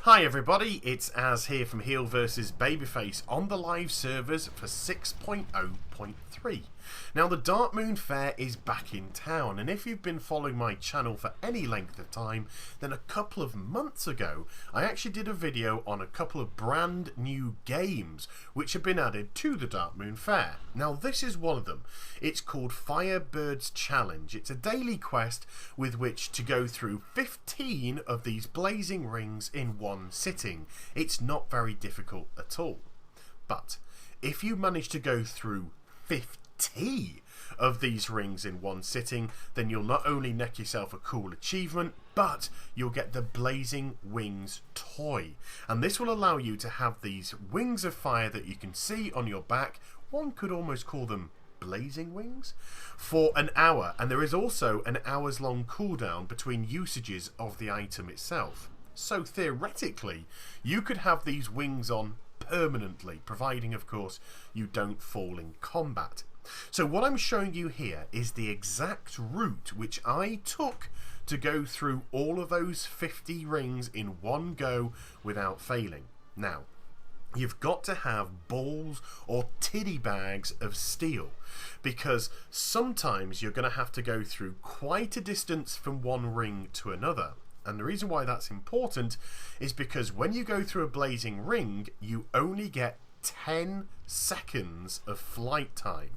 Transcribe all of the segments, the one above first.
Hi everybody, it's Az here from HeelvsBabyface on the live servers for 6.0.3. Now the Dark Moon Fair is back in town, and if you've been following my channel for any length of time, then a couple of months ago I actually did a video on a couple of brand new games which have been added to the Dark Moon Fair. Now this is one of them. It's called Firebird's Challenge. It's a daily quest with which to go through 15 of these blazing rings in one sitting. It's not very difficult at all. But if you manage to go through 50 of these rings in one sitting, then you'll not only neck yourself a cool achievement, but you'll get the Blazing Wings toy. And this will allow you to have these wings of fire that you can see on your back. One could almost call them blazing wings, for an hour. And there is also an hour's long cooldown between usages of the item itself. So theoretically, you could have these wings on permanently, providing of course you don't fall in combat. So what I'm showing you here is the exact route which I took to go through all of those 50 rings in one go without failing. Now, you've got to have balls or tiddy bags of steel, because sometimes you're going to have to go through quite a distance from one ring to another. And the reason why that's important is because when you go through a blazing ring, you only get 10 seconds of flight time.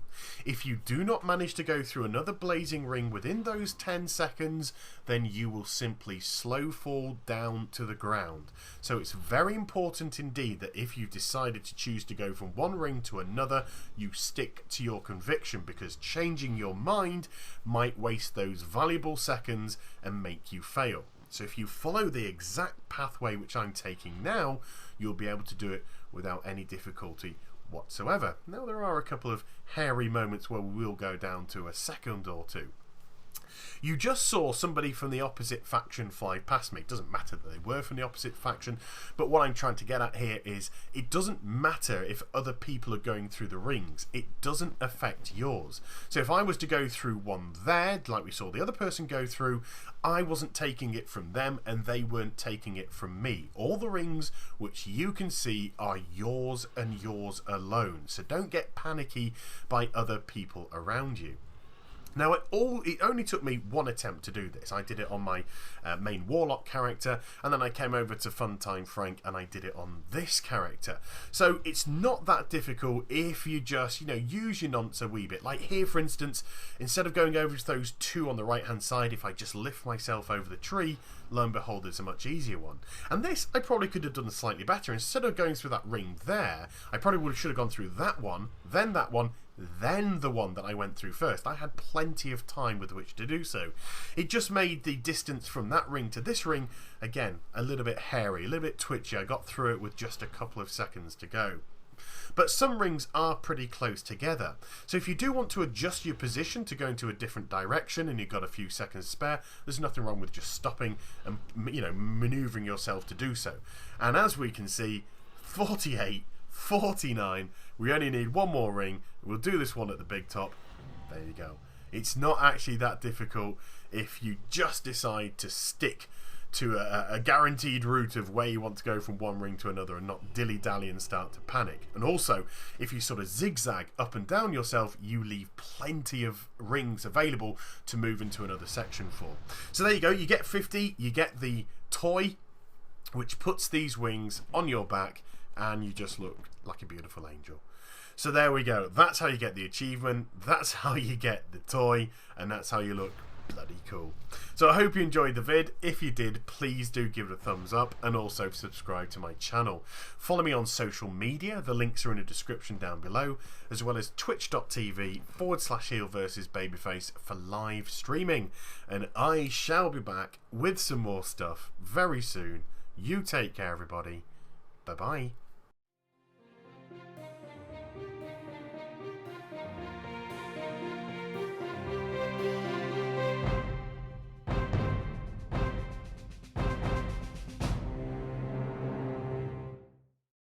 If you do not manage to go through another blazing ring within those 10 seconds, then you will simply slow fall down to the ground. So it's very important indeed that if you've decided to choose to go from one ring to another, you stick to your conviction, because changing your mind might waste those valuable seconds and make you fail. So if you follow the exact pathway which I'm taking now, you'll be able to do it without any difficulty whatsoever. Now there are a couple of hairy moments where we will go down to a second or two. You just saw somebody from the opposite faction fly past me. It doesn't matter that they were from the opposite faction, but what I'm trying to get at here is it doesn't matter if other people are going through the rings. It doesn't affect yours. So if I was to go through one there, like we saw the other person go through, I wasn't taking it from them and they weren't taking it from me. All the rings which you can see are yours and yours alone. So don't get panicky by other people around you. Now it only took me one attempt to do this. I did it on my main Warlock character, and then I came over to Funtime Frank and I did it on this character. So it's not that difficult if you just, use your nonce a wee bit. Like here, for instance, instead of going over to those two on the right hand side, if I just lift myself over the tree, lo and behold, there's a much easier one. And this I probably could have done slightly better. Instead of going through that ring there, I probably should have gone through that one, then the one that I went through first. I had plenty of time with which to do so. It just made the distance from that ring to this ring, again, a little bit hairy, a little bit twitchy. I got through it with just a couple of seconds to go. But some rings are pretty close together. So if you do want to adjust your position to go into a different direction and you've got a few seconds spare, there's nothing wrong with just stopping and, maneuvering yourself to do so. And as we can see, 48, 49, we only need one more ring. We'll do this one at the big top. There you go. It's not actually that difficult if you just decide to stick to a guaranteed route of where you want to go from one ring to another and not dilly-dally and start to panic. And also, if you sort of zigzag up and down yourself, you leave plenty of rings available to move into another section for. So there you go. You get 50, you get the toy, which puts these wings on your back, and you just look like a beautiful angel. So there we go. That's how you get the achievement, that's how you get the toy, and that's how you look bloody cool. So I hope you enjoyed the vid. If you did, please do give it a thumbs up and also subscribe to my channel. Follow me on social media. The links are in the description down below, as well as twitch.tv/HeelvsBabyface for live streaming. And I shall be back with some more stuff very soon. You take care, everybody. Bye-bye.